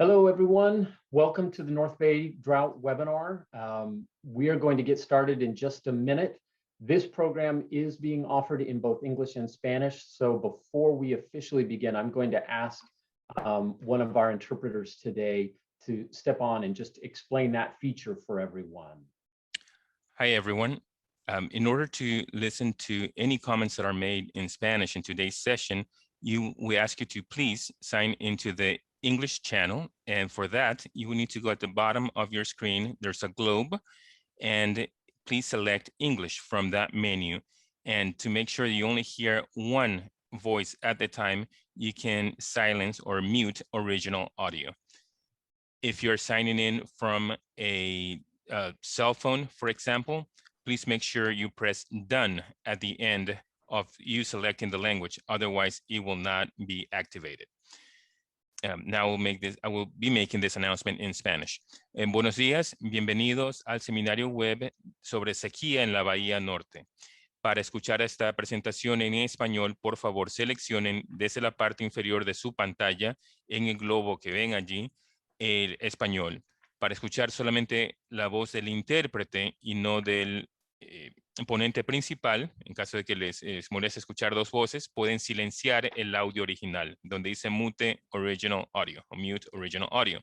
Hello, everyone. Welcome to the North Bay Drought webinar. We are going to get started in just a minute. This program is being offered in both English and Spanish. So before we officially begin, I'm going to ask one of our interpreters today to step on and just explain that feature for everyone. Hi, everyone. In order to listen to any comments that are made in Spanish in today's session, we ask you to please sign into the English channel. And for that, you will need to go at the bottom of your screen. There's a globe, and please select English from that menu. And to make sure you only hear one voice at the time, you can silence or mute original audio. If you're signing in from a cell phone, for example, please make sure you press done at the end of you selecting the language. Otherwise, it will not be activated. Now I will be making this announcement in Spanish. Buenos días, bienvenidos al seminario web sobre sequía en la Bahía Norte. Para escuchar esta presentación en español, por favor, seleccionen desde la parte inferior de su pantalla, en el globo que ven allí, el español. Para escuchar solamente la voz del intérprete y no del ponente principal, en caso de que les moleste escuchar dos voces, pueden silenciar el audio original, donde dice mute original audio o mute original audio.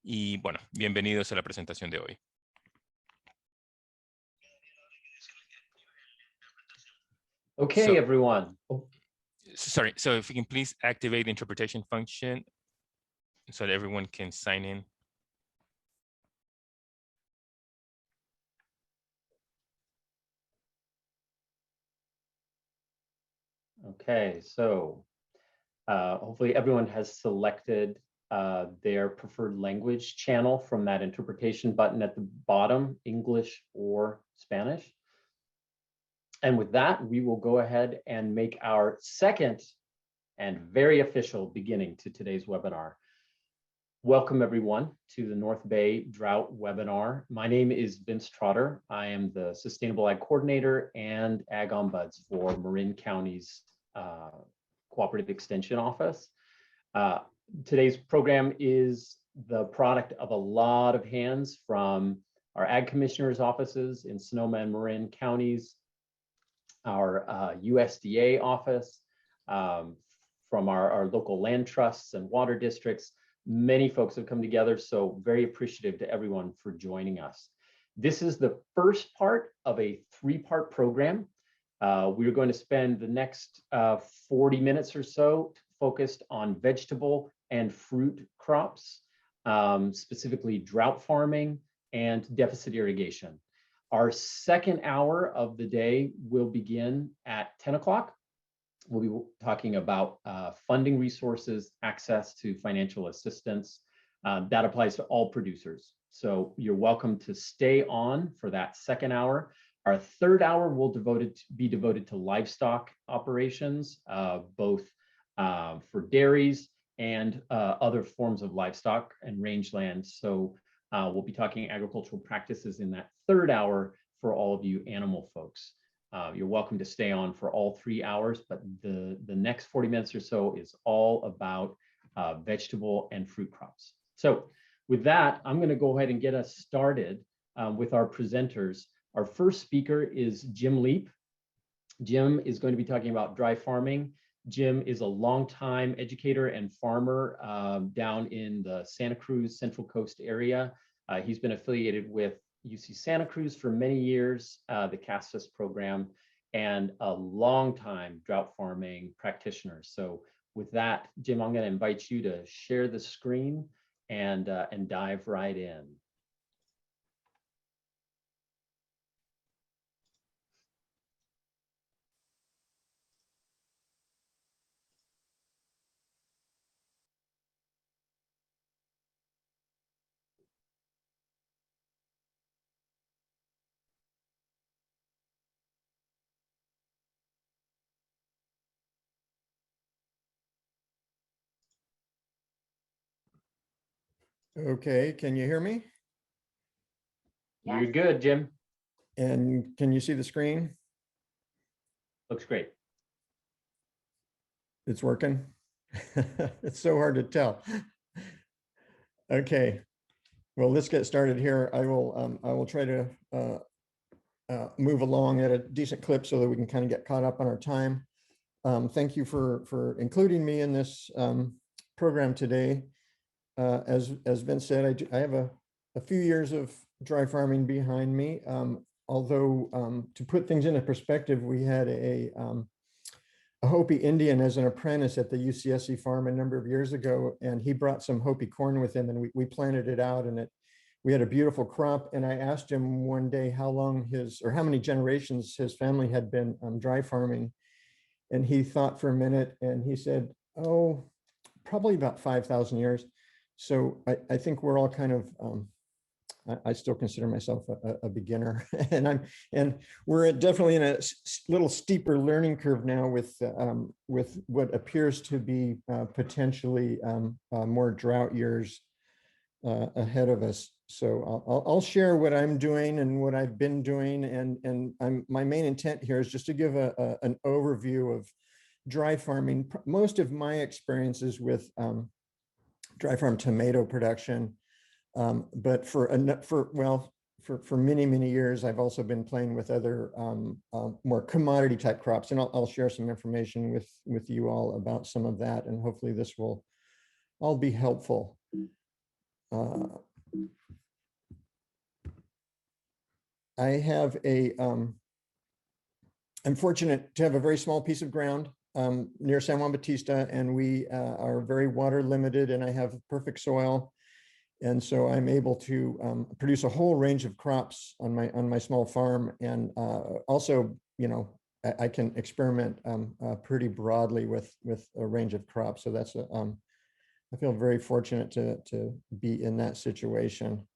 Y bueno, bienvenidos a la presentación de hoy. Okay, everyone. Sorry, so if you can please activate the interpretation function so that everyone can sign in. Okay, so hopefully everyone has selected their preferred language channel from that interpretation button at the bottom, English or Spanish. And with that, we will go ahead and make our second and very official beginning to today's webinar. Welcome, everyone, to the North Bay Drought webinar. My name is Vince Trotter. I am the Sustainable Ag Coordinator and Ag Ombuds for Marin County's Cooperative Extension Office. Today's program is the product of a lot of hands from our Ag Commissioner's offices in Sonoma and Marin counties, our USDA office, from our local land trusts and water districts. Many folks have come together, so very appreciative to everyone for joining us. This is the first part of a three-part program. We're going to spend the next 40 minutes or so focused on vegetable and fruit crops, specifically drought farming and deficit irrigation. Our second hour of the day will begin at 10 o'clock. We'll be talking about funding resources, access to financial assistance. That applies to all producers. So you're welcome to stay on for that second hour. Our third hour will be devoted to livestock operations, both for dairies and other forms of livestock and rangeland. So we'll be talking agricultural practices in that third hour for all of you animal folks. You're welcome to stay on for all 3 hours, but the next 40 minutes or so is all about vegetable and fruit crops. So with that, I'm going to go ahead and get us started with our presenters. Our first speaker is Jim Leap. Jim is going to be talking about dry farming. Jim is a longtime educator and farmer down in the Santa Cruz Central Coast area. He's been affiliated with UC Santa Cruz for many years, the CASTUS program, and a longtime drought farming practitioner. So with that, Jim, I'm going to invite you to share the screen and dive right in. Okay, can you hear me? You're good, Jim. And can you see the screen? Looks great. It's working. It's so hard to tell. Okay, well, let's get started here. I will try to move along at a decent clip so that we can kind of get caught up on our time. Thank you for including me in this program today. As Vince said, I have a few years of dry farming behind me. Although to put things into perspective, we had a Hopi Indian as an apprentice at the UCSC farm a number of years ago, and he brought some Hopi corn with him, and we planted it out, and we had a beautiful crop. And I asked him one day how long how many generations his family had been dry farming, and he thought for a minute, and he said, "Oh, probably about 5,000 years." So I think we're all kind of I still consider myself a beginner, and we're definitely in a little steeper learning curve now with what appears to be potentially more drought years ahead of us. So I'll share what I'm doing and what I've been doing, and my main intent here is just to give an overview of dry farming. Most of my experiences with dry farm tomato production. But for many years, I've also been playing with other more commodity type crops, and I'll share some information with you all about some of that, and hopefully this will all be helpful. I have I'm fortunate to have a very small piece of ground near San Juan Bautista, and we are very water limited, and I have perfect soil. And so I'm able to produce a whole range of crops on my small farm, and also, I can experiment pretty broadly with a range of crops. So that's I feel very fortunate to be in that situation.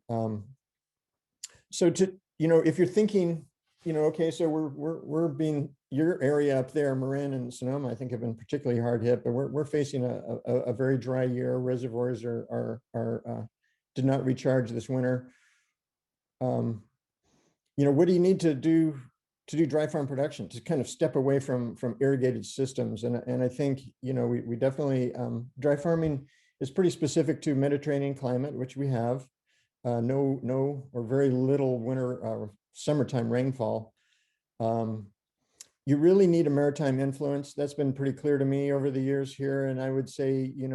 So if you're thinking, okay, so we're being, your area up there, Marin and Sonoma, I think have been particularly hard hit, but we're facing a very dry year. Reservoirs did not recharge this winter. What do you need to do dry farm production, to kind of step away from irrigated systems? And I think, we definitely, dry farming is pretty specific to Mediterranean climate, which we have no or very little winter, summertime rainfall. You really need a maritime influence. That's been pretty clear to me over the years here. And I would say, you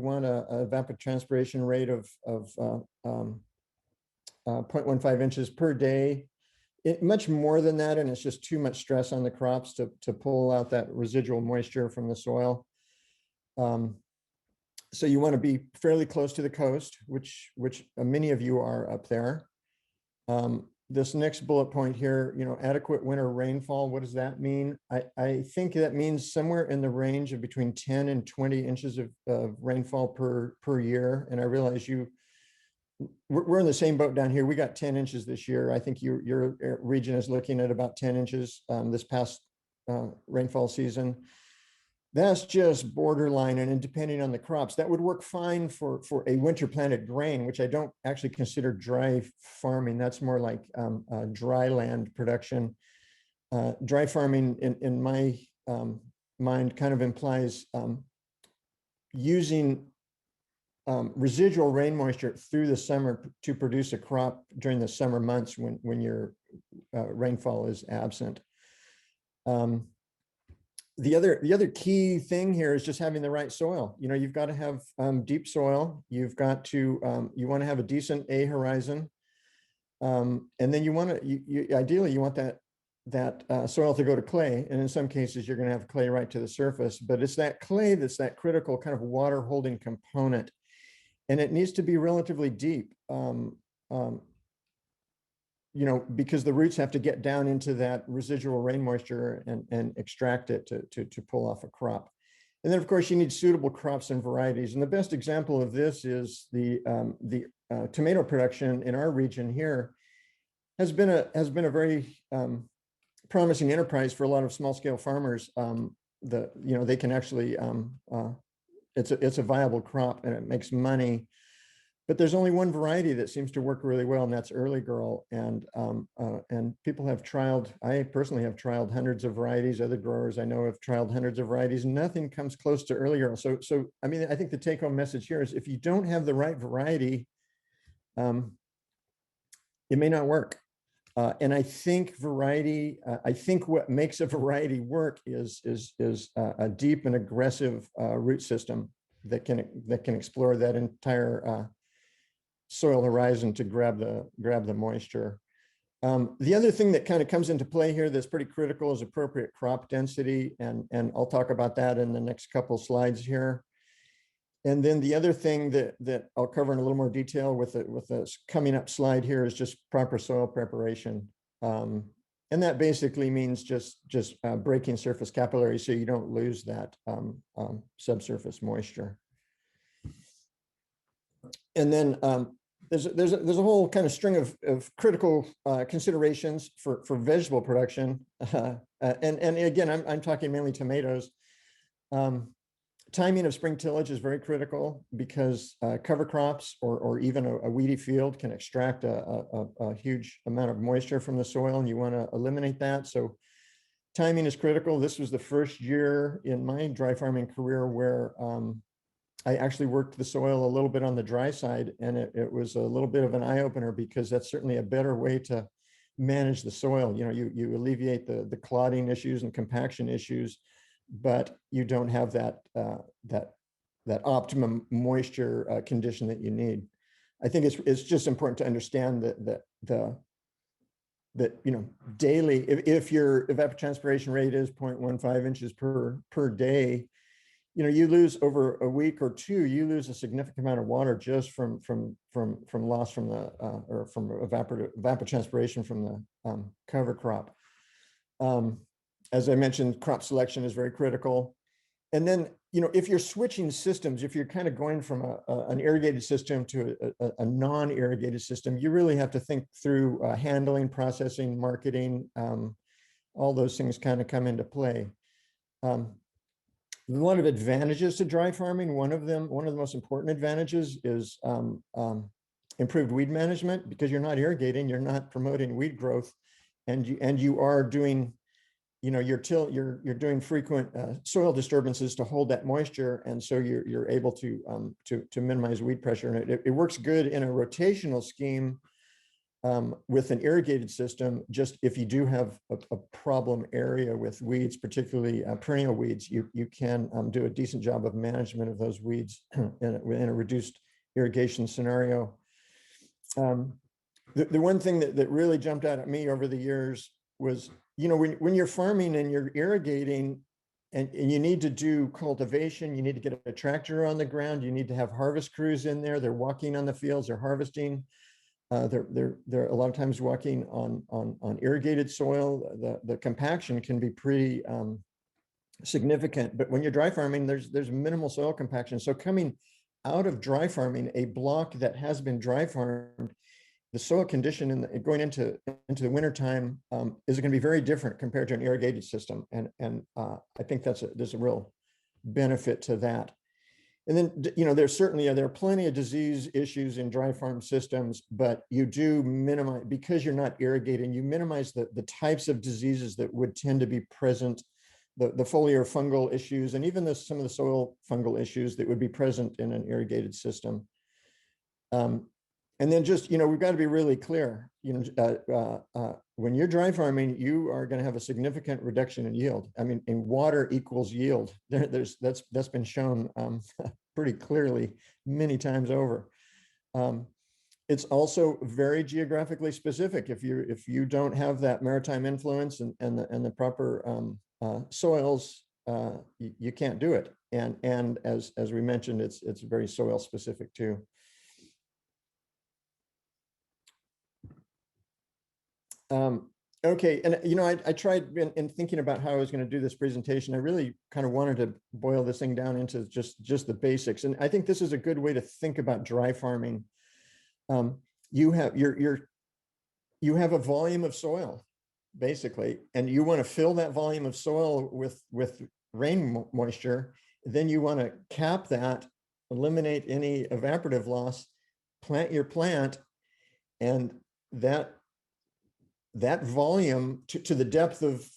want a evapotranspiration rate of 0.15 inches per day. Much more than that, and it's just too much stress on the crops to pull out that residual moisture from the soil. So you want to be fairly close to the coast, which many of you are up there. This next bullet point here, adequate winter rainfall. What does that mean? I think that means somewhere in the range of between 10 and 20 inches of rainfall per year. And I realize we're in the same boat down here. We got 10 inches this year. I think your region is looking at about 10 inches this past rainfall season. That's just borderline, and depending on the crops, that would work fine for a winter planted grain, which I don't actually consider dry farming. That's more like dry land production. Dry farming, in my mind, kind of implies using residual rain moisture through the summer to produce a crop during the summer months when your rainfall is absent. The other key thing here is just having the right soil. You've got to have deep soil. You've got to you want to have a decent A horizon, and then you want to ideally you want that soil to go to clay. And in some cases, you're going to have clay right to the surface. But it's that clay that's that critical kind of water holding component, and it needs to be relatively deep. Because the roots have to get down into that residual rain moisture and extract it to pull off a crop. And then, of course, you need suitable crops and varieties. And the best example of this is the tomato production in our region here has been a very promising enterprise for a lot of small scale farmers. They can actually it's a viable crop, and it makes money. But there's only one variety that seems to work really well, and that's Early Girl. And people have trialed, I personally have trialed hundreds of varieties. Other growers I know have trialed hundreds of varieties. Nothing comes close to Early Girl. So I mean, I think the take home message here is if you don't have the right variety, it may not work. And I think variety, I think what makes a variety work is a deep and aggressive root system that can explore that entire soil horizon to grab the moisture. The other thing that kind of comes into play here that's pretty critical is appropriate crop density, and I'll talk about that in the next couple slides here. And then the other thing that I'll cover in a little more detail with this coming up slide here is just proper soil preparation. And that basically means just breaking surface capillaries so you don't lose that subsurface moisture. And then there's a whole kind of string of critical considerations for vegetable production. And again, I'm talking mainly tomatoes. Timing of spring tillage is very critical because cover crops or even a weedy field can extract a huge amount of moisture from the soil, and you want to eliminate that. So timing is critical. This was the first year in my dry farming career where I actually worked the soil a little bit on the dry side, and it was a little bit of an eye-opener because that's certainly a better way to manage the soil. You know, you alleviate the clotting issues and compaction issues, but you don't have that optimum moisture condition that you need. I think it's just important to understand that you know, daily, if your evapotranspiration rate is 0.15 inches per day, you know, you lose over a week or two, you lose a significant amount of water just from loss from the or from evapotranspiration from the cover crop. As I mentioned, crop selection is very critical. And then, you know, if you're switching systems, if you're kind of going from an irrigated system to a non-irrigated system, you really have to think through handling, processing, marketing. All those things kind of come into play. A lot of advantages to dry farming. One of the most important advantages is improved weed management, because you're not irrigating, you're not promoting weed growth, and you are doing, you know, you're doing frequent soil disturbances to hold that moisture, and so you're able to minimize weed pressure. And it works good in a rotational scheme with an irrigated system. Just if you do have a problem area with weeds, particularly perennial weeds, you can do a decent job of management of those weeds in a reduced irrigation scenario. The one thing that really jumped out at me over the years was, you know, when you're farming and you're irrigating and you need to do cultivation, you need to get a tractor on the ground, you need to have harvest crews in there, they're walking on the fields, they're harvesting. They're a lot of times walking on irrigated soil. The compaction can be pretty significant, but when you're dry farming, there's minimal soil compaction. So coming out of dry farming, a block that has been dry farmed, the soil condition going into the wintertime is going to be very different compared to an irrigated system. And I think there's a real benefit to that. And then, you know, there are plenty of disease issues in dry farm systems, but you do minimize, because you're not irrigating, you minimize the types of diseases that would tend to be present, the foliar fungal issues, and even some of the soil fungal issues that would be present in an irrigated system. And then just, you know, we've got to be really clear, you know, when you're dry farming, you are going to have a significant reduction in yield. I mean, in water equals yield. That's been shown pretty clearly many times over. It's also very geographically specific. If you don't have that maritime influence and the proper soils, you can't do it. And as we mentioned, it's very soil specific too. Okay, and you know, I tried in thinking about how I was going to do this presentation. I really kind of wanted to boil this thing down into just the basics, and I think this is a good way to think about dry farming. You have you have a volume of soil, basically, and you want to fill that volume of soil with rain moisture. Then you want to cap that, eliminate any evaporative loss, plant your plant, and that volume to the depth of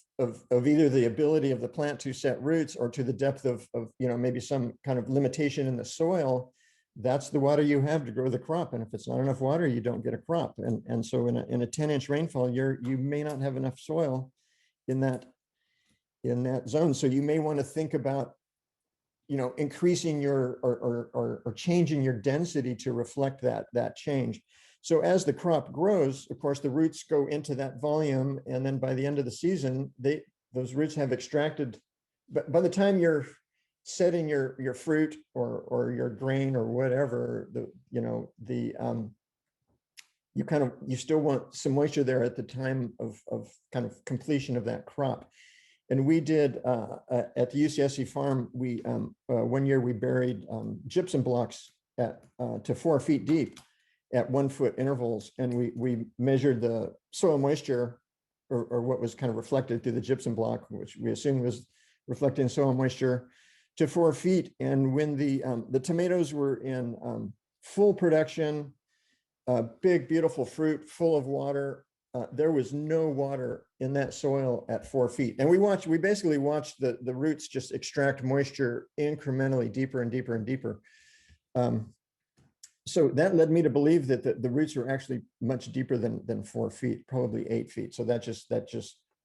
either the ability of the plant to set roots or to the depth of maybe some kind of limitation in the soil, that's the water you have to grow the crop. And if it's not enough water, you don't get a crop. And so in a 10-inch rainfall, you may not have enough soil in that zone. So you may want to think about increasing your or changing your density to reflect that change. So as the crop grows, of course, the roots go into that volume, and then by the end of the season, those roots have extracted. But by the time you're setting your fruit or your grain or whatever, you still want some moisture there at the time of kind of completion of that crop. And we did at the UCSC farm, we one year we buried gypsum blocks to 4 feet deep at 1 foot intervals, and we measured the soil moisture or what was kind of reflected through the gypsum block, which we assumed was reflecting soil moisture, to 4 feet. And when the tomatoes were in full production, big beautiful fruit full of water, there was no water in that soil at 4 feet. And we basically watched the roots just extract moisture incrementally deeper and deeper and deeper. So that led me to believe that the roots are actually much deeper than 4 feet, probably 8 feet. So that just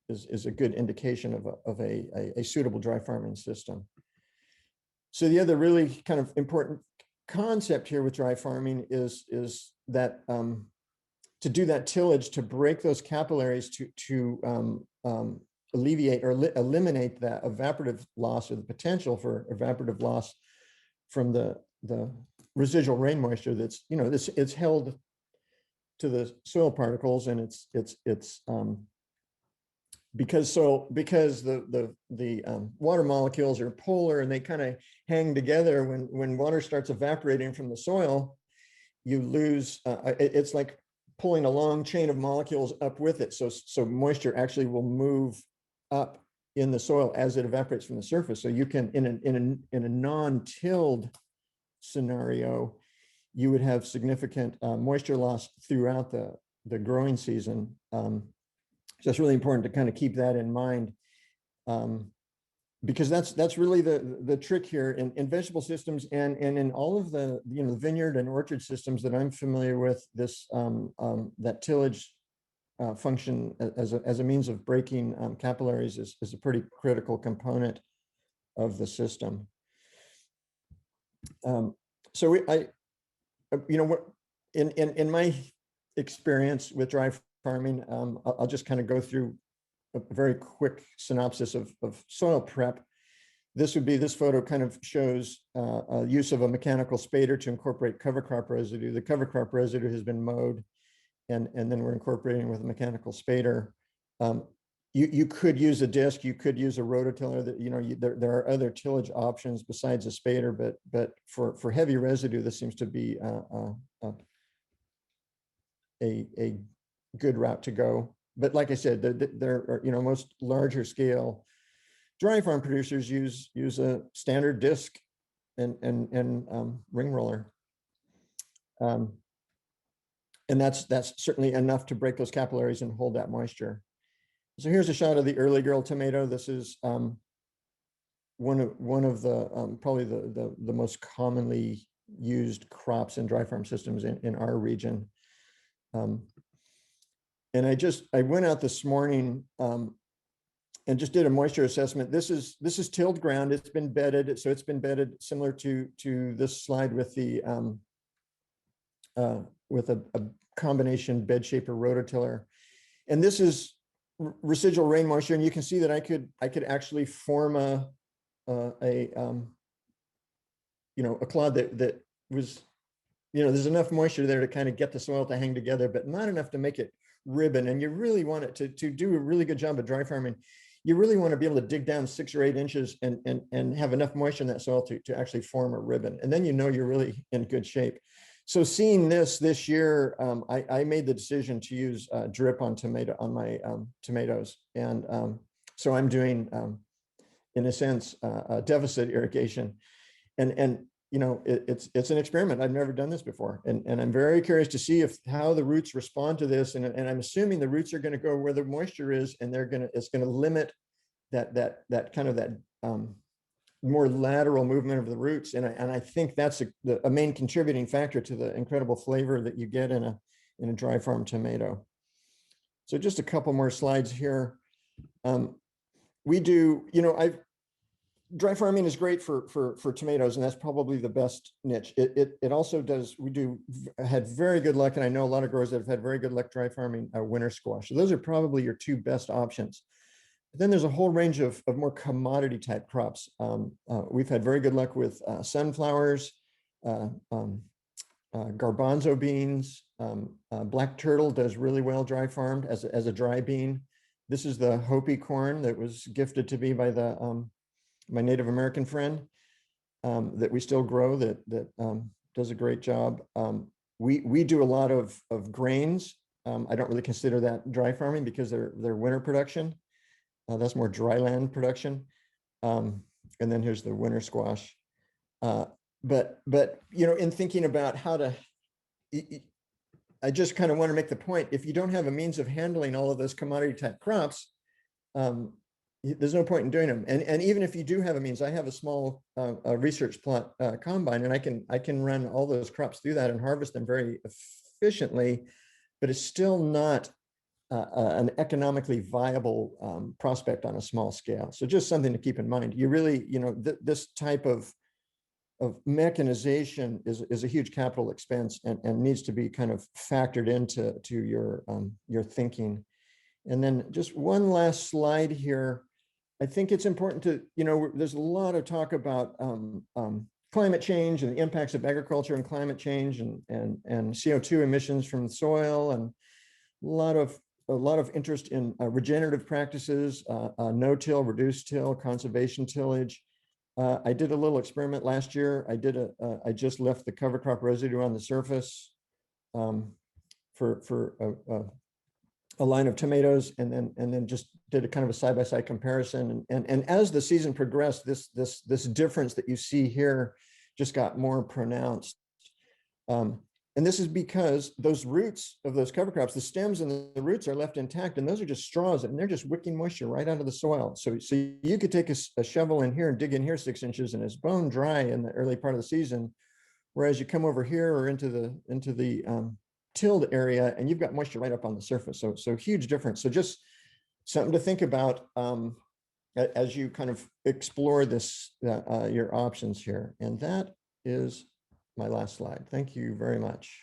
is a good indication of a suitable dry farming system. So the other really kind of important concept here with dry farming is that to do that tillage, to break those capillaries, to alleviate or eliminate that evaporative loss or the potential for evaporative loss from the residual rain moisture that's it's held to the soil particles, and it's because the water molecules are polar and they kind of hang together. When water starts evaporating from the soil, you lose. It's like pulling a long chain of molecules up with it. So moisture actually will move up in the soil as it evaporates from the surface. So you can in a non-tilled scenario, you would have significant moisture loss throughout the growing season. So it's really important to kind of keep that in mind, because that's really the trick here in vegetable systems and in all of the the vineyard and orchard systems that I'm familiar with. This that tillage function as a means of breaking capillaries is a pretty critical component of the system. So in my experience with dry farming, I'll just kind of go through a very quick synopsis of soil prep. This photo kind of shows use of a mechanical spader to incorporate cover crop residue. The cover crop residue has been mowed, and then we're incorporating with a mechanical spader. You could use a disc, you could use a rototiller. That there are other tillage options besides a spader, but for heavy residue, this seems to be a good route to go. But like I said, there are most larger scale dry farm producers use a standard disc and ring roller, and that's certainly enough to break those capillaries and hold that moisture. So here's a shot of the early girl tomato. This is one of the probably the most commonly used crops in dry farm systems in our region. And I went out this morning and just did a moisture assessment. This is tilled ground. It's been bedded, so it's been bedded similar to this slide with the with a combination bed shaper rototiller. And this is residual rain moisture, and you can see that I could actually form a clod that was, there's enough moisture there to kind of get the soil to hang together, but not enough to make it ribbon. And you really want it to do a really good job of dry farming. You really want to be able to dig down 6 or 8 inches and have enough moisture in that soil to actually form a ribbon. And then you're really in good shape. So seeing this year, I made the decision to use drip on my tomatoes. And so I'm doing, in a sense, deficit irrigation. And it's an experiment. I've never done this before. And I'm very curious to see how the roots respond to this. And I'm assuming the roots are going to go where the moisture is, and it's going to limit that kind of more lateral movement of the roots. And I think that's a main contributing factor to the incredible flavor that you get in a dry farm tomato. So just a couple more slides here. We do, dry farming is great for tomatoes, and that's probably the best niche. It also does, had very good luck, and I know a lot of growers that have had very good luck dry farming winter squash. So those are probably your two best options. But then there's a whole range of more commodity type crops. We've had very good luck with sunflowers, garbanzo beans, black turtle does really well dry farmed as a dry bean. This is the Hopi corn that was gifted to me by my Native American friend that we still grow that does a great job. We do a lot of grains. I don't really consider that dry farming because they're winter production. That's more dry land production. And then here's the winter squash. But in thinking about how to, I just kind of want to make the point, if you don't have a means of handling all of those commodity type crops, there's no point in doing them. And even if you do have a means, I have a small research plot combine, and I can run all those crops through that and harvest them very efficiently, but it's still not an economically viable prospect on a small scale. So just something to keep in mind. You really, this type of mechanization is a huge capital expense and needs to be kind of factored into your thinking. And then just one last slide here. I think it's important to, there's a lot of talk about climate change and the impacts of agriculture and climate change and CO2 emissions from the soil, and a lot of interest in regenerative practices, no-till, reduced-till, conservation tillage. I did a little experiment last year. I just left the cover crop residue on the surface for a line of tomatoes, and then just did a kind of a side-by-side comparison. And as the season progressed, this difference that you see here just got more pronounced. And this is because those roots of those cover crops, the stems and the roots are left intact, and those are just straws, and they're just wicking moisture right out of the soil. So you could take a shovel in here and dig in here 6 inches, and it's bone dry in the early part of the season. Whereas you come over here or into the tilled area, and you've got moisture right up on the surface. So huge difference. So just something to think about as you kind of explore this, your options here. And that is my last slide. Thank you very much.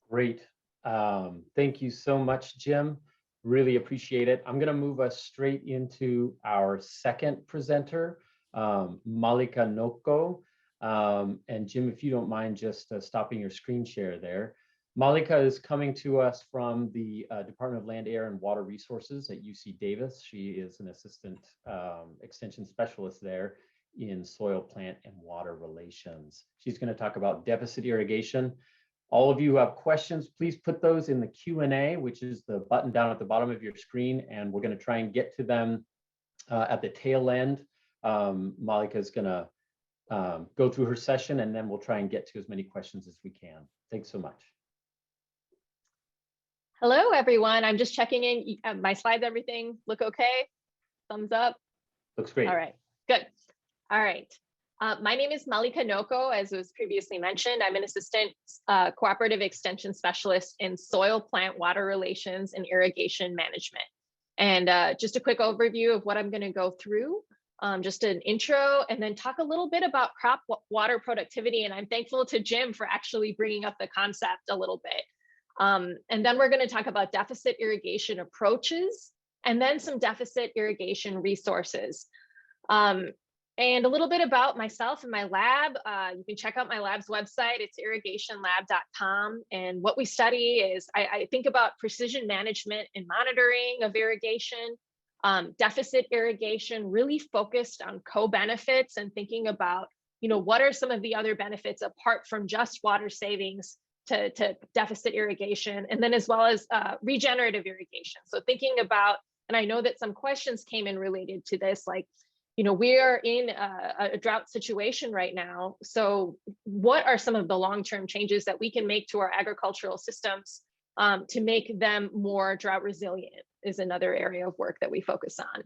Great. Thank you so much, Jim. Really appreciate it. I'm going to move us straight into our second presenter, Mallika Nocco. And Jim, if you don't mind just stopping your screen share there. Mallika is coming to us from the Department of Land, Air, and Water Resources at UC Davis. She is an assistant extension specialist there in soil, plant, and water relations. She's going to talk about deficit irrigation. All of you who have questions, please put those in the Q&A, which is the button down at the bottom of your screen, and we're going to try and get to them at the tail end. Mallika is going to go through her session, and then we'll try and get to as many questions as we can. Thanks so much. Hello, everyone. I'm just checking in. My slides, everything look okay? Thumbs up? Looks great. All right, good. All right. My name is Mallika Nocco, as was previously mentioned. I'm an assistant cooperative extension specialist in soil, plant, water relations, and irrigation management. And just a quick overview of what I'm going to go through, just an intro, and then talk a little bit about crop water productivity. And I'm thankful to Jim for actually bringing up the concept a little bit. And then we're going to talk about deficit irrigation approaches, and then some deficit irrigation resources. And a little bit about myself and my lab. You can check out my lab's website. It's irrigationlab.com. And what we study is, I think about precision management and monitoring of irrigation, deficit irrigation, really focused on co-benefits and thinking about, what are some of the other benefits apart from just water savings to deficit irrigation, and then as well as regenerative irrigation. So thinking about, and I know that some questions came in related to this, like, we are in a drought situation right now. So what are some of the long-term changes that we can make to our agricultural systems to make them more drought resilient is another area of work that we focus on.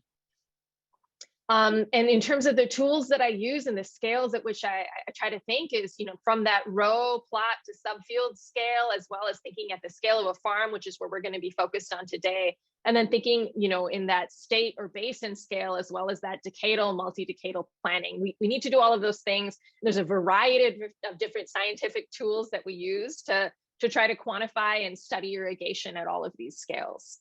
And in terms of the tools that I use and the scales at which I try to think is, from that row plot to subfield scale, as well as thinking at the scale of a farm, which is where we're going to be focused on today. And then thinking, in that state or basin scale, as well as that decadal, multi-decadal planning. We need to do all of those things. There's a variety of different scientific tools that we use to try to quantify and study irrigation at all of these scales.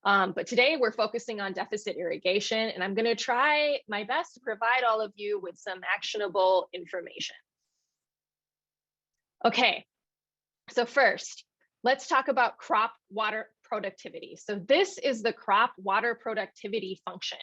But today we're focusing on deficit irrigation, and I'm going to try my best to provide all of you with some actionable information. Okay, so first, let's talk about crop water productivity. So this is the crop water productivity function.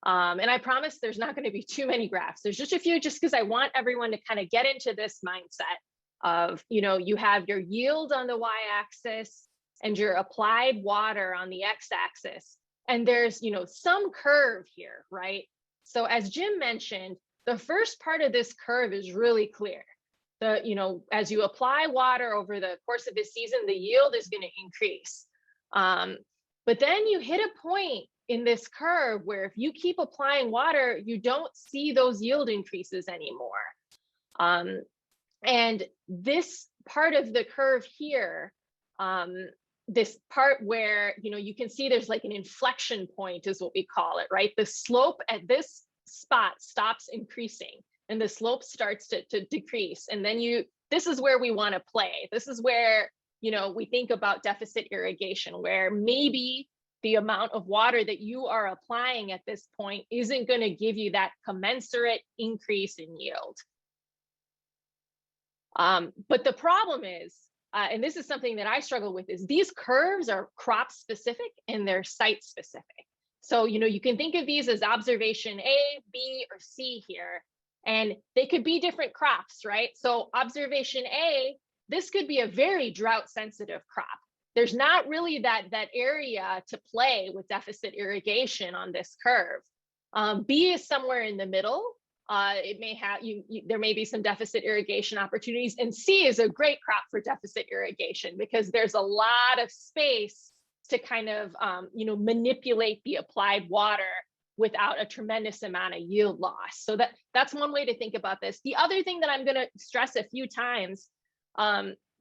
And I promise there's not going to be too many graphs. There's just a few, just because I want everyone to kind of get into this mindset of, you have your yield on the y-axis, and your applied water on the x-axis. And there's, some curve here, right? So as Jim mentioned, the first part of this curve is really clear. As you apply water over the course of the season, the yield is going to increase. But then you hit a point in this curve where if you keep applying water, you don't see those yield increases anymore. And this part of the curve here, this part where, you can see there's like an inflection point is what we call it, right? The slope at this spot stops increasing and the slope starts to decrease. And then this is where we want to play. This is where, we think about deficit irrigation, where maybe the amount of water that you are applying at this point isn't going to give you that commensurate increase in yield. But the problem is, and this is something that I struggle with, is these curves are crop specific and they're site specific. So, you can think of these as observation A, B, or C here, and they could be different crops, right? So observation A, this could be a very drought sensitive crop. There's not really that area to play with deficit irrigation on this curve. B is somewhere in the middle. It may have there may be some deficit irrigation opportunities, and C is a great crop for deficit irrigation because there's a lot of space to kind of manipulate the applied water without a tremendous amount of yield loss. So that's one way to think about this. The other thing that I'm going to stress a few times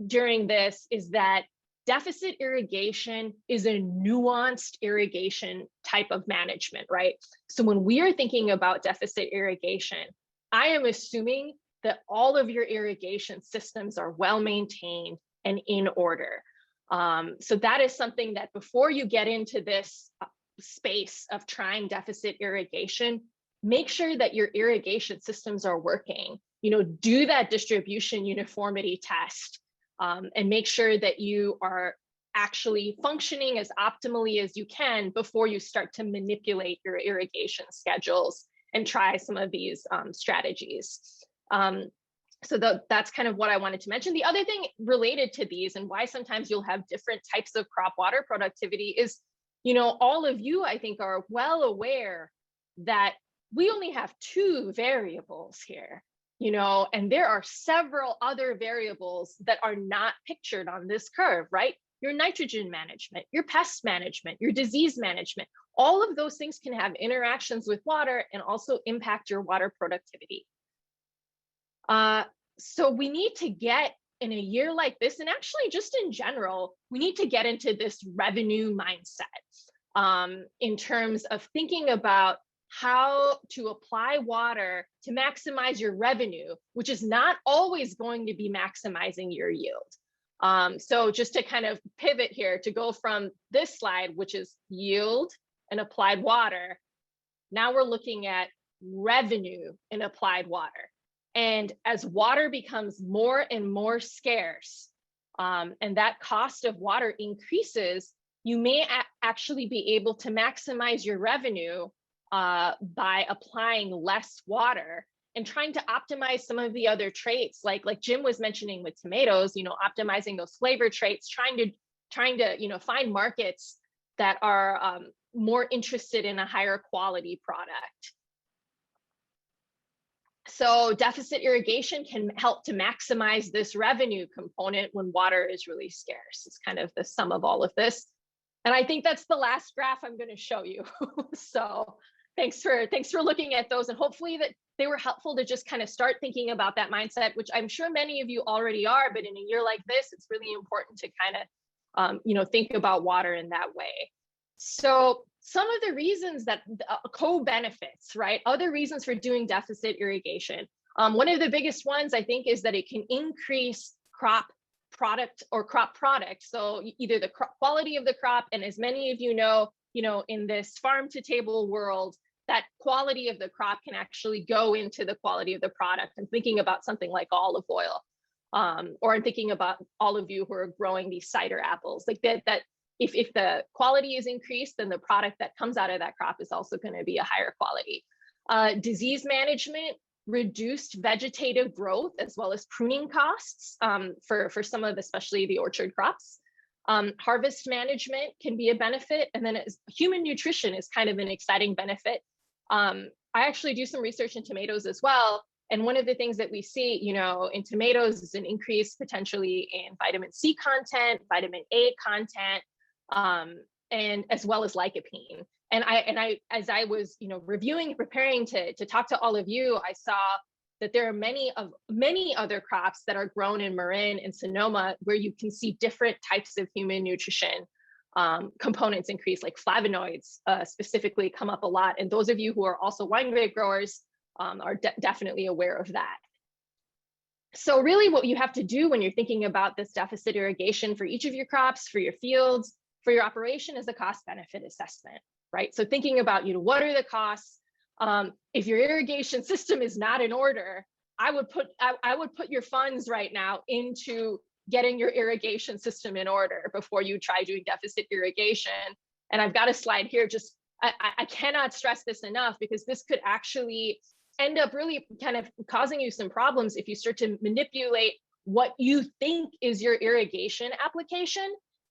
during this is that deficit irrigation is a nuanced irrigation type of management, right? So when we are thinking about deficit irrigation, I am assuming that all of your irrigation systems are well maintained and in order. So that is something that before you get into this space of trying deficit irrigation, make sure that your irrigation systems are working. Do that distribution uniformity test. And make sure that you are actually functioning as optimally as you can before you start to manipulate your irrigation schedules and try some of these strategies. So that's kind of what I wanted to mention. The other thing related to these and why sometimes you'll have different types of crop water productivity is, all of you, I think, are well aware that we only have two variables here. And there are several other variables that are not pictured on this curve, right? Your nitrogen management, your pest management, your disease management, all of those things can have interactions with water and also impact your water productivity. So we need to get in a year like this, and actually just in general, we need to get into this revenue mindset in terms of thinking about how to apply water to maximize your revenue, which is not always going to be maximizing your yield. So just to kind of pivot here to go from this slide, which is yield and applied water, now we're looking at revenue and applied water. And as water becomes more and more scarce, and that cost of water increases, you may actually be able to maximize your revenue by applying less water and trying to optimize some of the other traits, like Jim was mentioning with tomatoes, optimizing those flavor traits, trying to find markets that are more interested in a higher quality product. So deficit irrigation can help to maximize this revenue component when water is really scarce. It's kind of the sum of all of this. And I think that's the last graph I'm going to show you. So thanks for looking at those, and hopefully that they were helpful to just kind of start thinking about that mindset, which I'm sure many of you already are, but in a year like this, it's really important to kind of think about water in that way. So some of the reasons that co-benefits, right? Other reasons for doing deficit irrigation. One of the biggest ones, I think, is that it can increase crop product or crop product. So either the quality of the crop, and as many of you know, in this farm to table world, that quality of the crop can actually go into the quality of the product. I'm thinking about something like olive oil, or I'm thinking about all of you who are growing these cider apples, like that. If the quality is increased, then the product that comes out of that crop is also going to be a higher quality. Disease management, reduced vegetative growth, as well as pruning costs for some of, especially the orchard crops. Harvest management can be a benefit. And then human nutrition is kind of an exciting benefit. I actually do some research in tomatoes as well. And one of the things that we see, in tomatoes is an increase potentially in vitamin C content, vitamin A content, and as well as lycopene. And I, as I was, reviewing, preparing to talk to all of you, I saw that there are many other crops that are grown in Marin and Sonoma where you can see different types of human nutrition components increase, like flavonoids specifically come up a lot. And those of you who are also wine grape growers are definitely aware of that. So really what you have to do when you're thinking about this deficit irrigation for each of your crops, for your fields, for your operation, is a cost benefit assessment, right? So thinking about, what are the costs? If your irrigation system is not in order, I would put your funds right now into getting your irrigation system in order before you try doing deficit irrigation. And I've got a slide here, I cannot stress this enough, because this could actually end up really kind of causing you some problems if you start to manipulate what you think is your irrigation application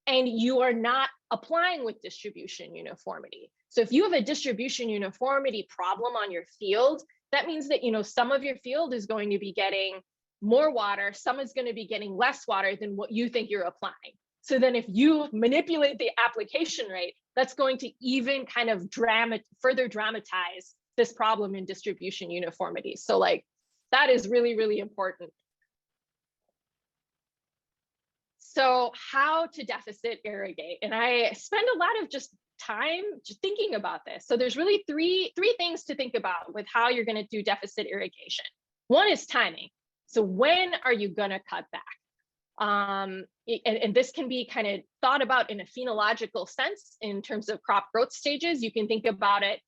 and you are not applying with distribution uniformity. So if you have a distribution uniformity problem on your field, that means that, some of your field is going to be getting more water, some is going to be getting less water than what you think you're applying. So then if you manipulate the application rate, that's going to even kind of further dramatize this problem in distribution uniformity. So that is really, really important. So how to deficit irrigate? And I spend a lot of time thinking about this. So there's really three things to think about with how you're going to do deficit irrigation. One is timing. So when are you going to cut back? And this can be kind of thought about in a phenological sense in terms of crop growth stages. You can think about it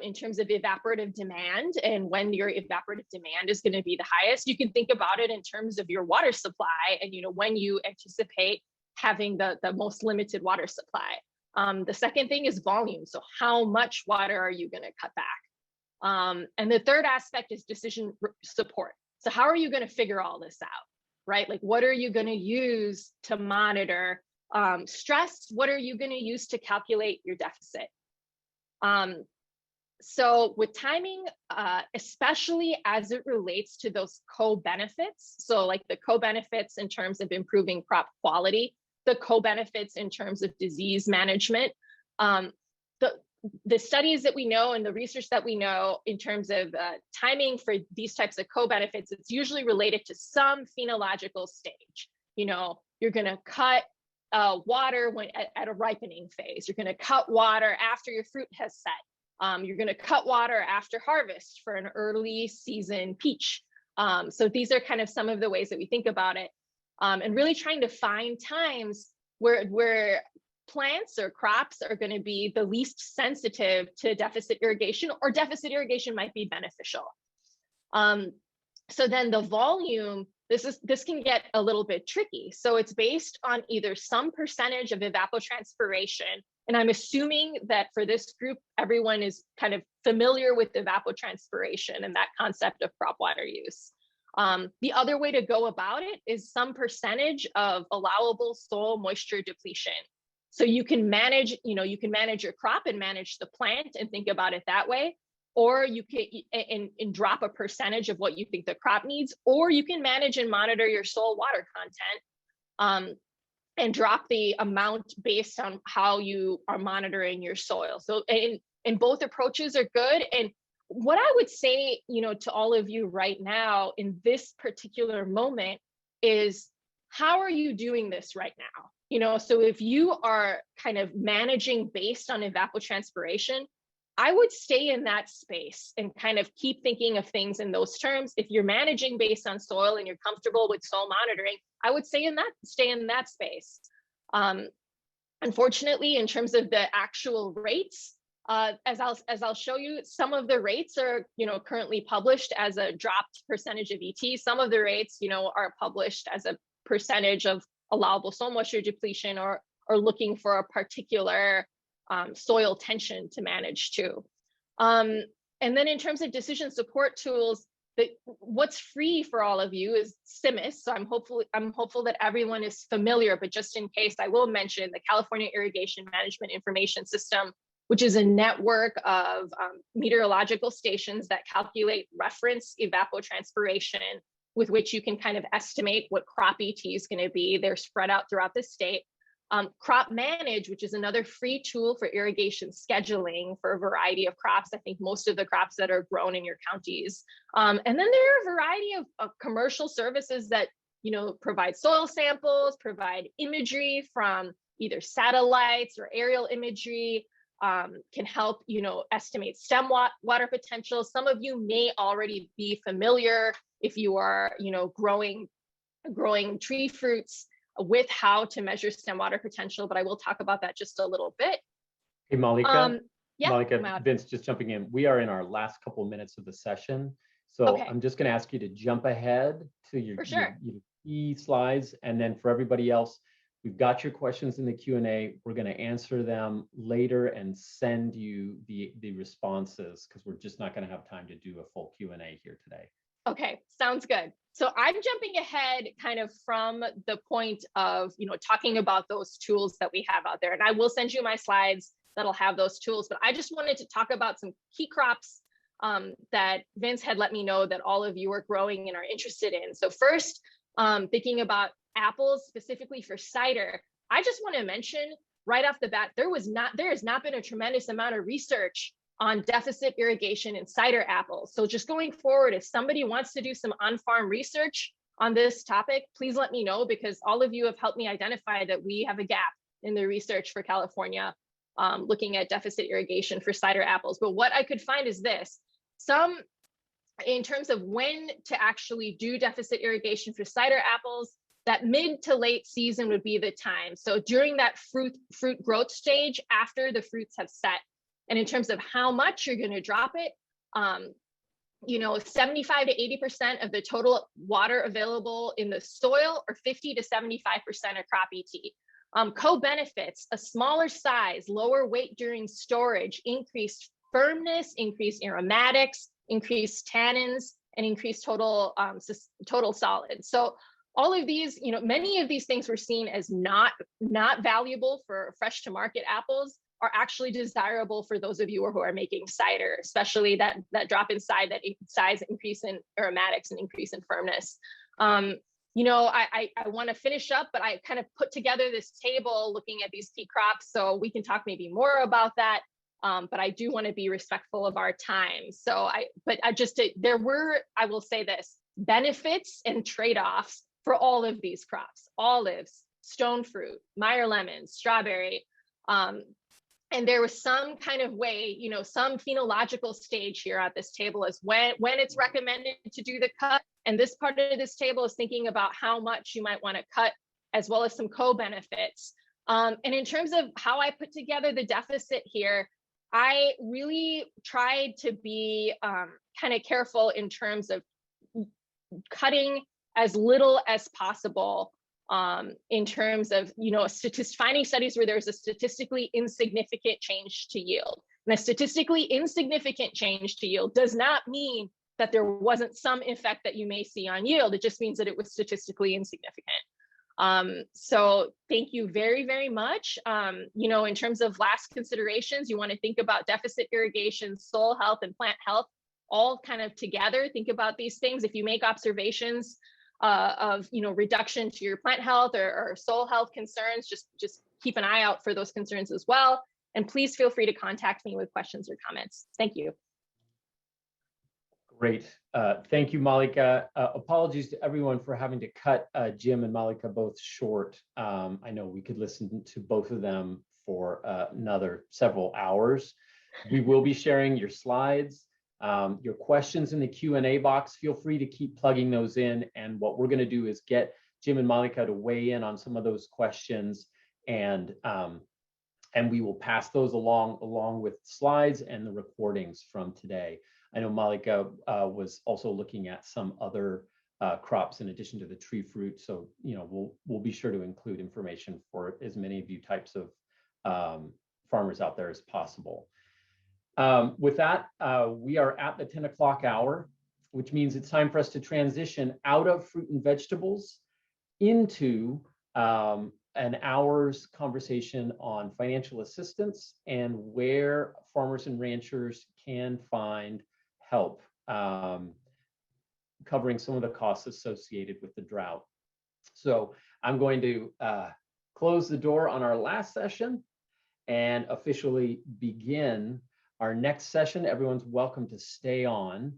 in terms of evaporative demand and when your evaporative demand is going to be the highest. You can think about it in terms of your water supply and when you anticipate having the most limited water supply. The second thing is volume. So how much water are you going to cut back? And the third aspect is decision support. So how are you going to figure all this out, right? Like, what are you going to use to monitor stress? What are you going to use to calculate your deficit? So with timing, especially as it relates to those co-benefits, so like the co-benefits in terms of improving crop quality, the co-benefits in terms of disease management, the studies that we know and the research that we know in terms of timing for these types of co-benefits, it's usually related to some phenological stage. You're going to cut water at a ripening phase. You're going to cut water after your fruit has set. You're going to cut water after harvest for an early season peach. So these are kind of some of the ways that we think about it, and really trying to find times where plants or crops are going to be the least sensitive to deficit irrigation, or deficit irrigation might be beneficial. So then the volume, this can get a little bit tricky. So it's based on either some percentage of evapotranspiration, and I'm assuming that for this group, everyone is kind of familiar with evapotranspiration and that concept of crop water use. The other way to go about it is some percentage of allowable soil moisture depletion. So you can manage, your crop and manage the plant and think about it that way. or you can and drop a percentage of what you think the crop needs, or you can manage and monitor your soil water content and drop the amount based on how you are monitoring your soil. So and both approaches are good. And what I would say, to all of you right now in this particular moment is, how are you doing this right now? So if you are kind of managing based on evapotranspiration, I would stay in that space and kind of keep thinking of things in those terms. If you're managing based on soil and you're comfortable with soil monitoring, I would stay in that space. Unfortunately, in terms of the actual rates, as I'll show you, some of the rates are currently published as a dropped percentage of ET. Some of the rates are published as a percentage of allowable soil moisture depletion, or looking for a particular soil tension to manage too. And then in terms of decision support tools, what's free for all of you is CIMMYS. So I'm hopeful that everyone is familiar, but just in case, I will mention the California Irrigation Management Information System, which is a network of meteorological stations that calculate reference evapotranspiration, with which you can kind of estimate what crop ET is going to be. They're spread out throughout the state. Crop Manage, which is another free tool for irrigation scheduling for a variety of crops. I think most of the crops that are grown in your counties. And then there are a variety of commercial services that provide soil samples, provide imagery from either satellites or aerial imagery, can help estimate stem water potential. Some of you may already be familiar, if you are growing tree fruits, with how to measure stem water potential, but I will talk about that just a little bit. Hey, Mallika. Yeah, Mallika, Vince, just jumping in. We are in our last couple of minutes of the session. So okay. I'm just going to ask you to jump ahead to your key slides. And then for everybody else, we've got your questions in the Q&A. We're going to answer them later and send you the responses, because we're just not going to have time to do a full Q&A here today. Okay, sounds good. So I'm jumping ahead kind of from the point of, talking about those tools that we have out there. And I will send you my slides that'll have those tools, but I just wanted to talk about some key crops that Vince had let me know that all of you are growing and are interested in. So first, thinking about apples specifically for cider, I just want to mention right off the bat, there has not been a tremendous amount of research on deficit irrigation in cider apples. So just going forward, if somebody wants to do some on-farm research on this topic, please let me know, because all of you have helped me identify that we have a gap in the research for California looking at deficit irrigation for cider apples. But what I could find is this: in terms of when to actually do deficit irrigation for cider apples, that mid to late season would be the time. So during that fruit growth stage, after the fruits have set. And in terms of how much you're going to drop it, 75 to 80% of the total water available in the soil, or 50 to 75% of crop ET. Co-benefits: a smaller size, lower weight during storage, increased firmness, increased aromatics, increased tannins, and increased total solids. So all of these, many of these things were seen as not valuable for fresh to market apples, are actually desirable for those of you who are making cider, especially that drop in size increase in aromatics and increase in firmness. I want to finish up, but I kind of put together this table looking at these key crops, so we can talk maybe more about that. But I do want to be respectful of our time. I will say this: benefits and trade-offs for all of these crops: olives, stone fruit, Meyer lemons, strawberry. And there was some kind of way, some phenological stage here at this table is when it's recommended to do the cut. And this part of this table is thinking about how much you might want to cut, as well as some co-benefits. And in terms of how I put together the deficit here, I really tried to be kind of careful in terms of cutting as little as possible, in terms of finding studies where there's a statistically insignificant change to yield. And a statistically insignificant change to yield does not mean that there wasn't some effect that you may see on yield. It just means that it was statistically insignificant. So thank you very, very much. In terms of last considerations, you want to think about deficit irrigation, soil health, and plant health all kind of together. Think about these things. If you make observations of reduction to your plant health or soil health concerns, just keep an eye out for those concerns as well. And please feel free to contact me with questions or comments. Thank you. Great. Thank you, Mallika. Apologies to everyone for having to cut Jim and Mallika both short. I know we could listen to both of them for another several hours. We will be sharing your slides, your questions in the Q&A box. Feel free to keep plugging those in. And what we're going to do is get Jim and Mallika to weigh in on some of those questions, and we will pass those along with slides and the recordings from today. I know Mallika was also looking at some other crops in addition to the tree fruit. So, we'll be sure to include information for as many of you types of farmers out there as possible. With that, we are at the 10 o'clock hour, which means it's time for us to transition out of fruit and vegetables into an hour's conversation on financial assistance and where farmers and ranchers can find help covering some of the costs associated with the drought. So I'm going to close the door on our last session and officially begin our next session. Everyone's welcome to stay on.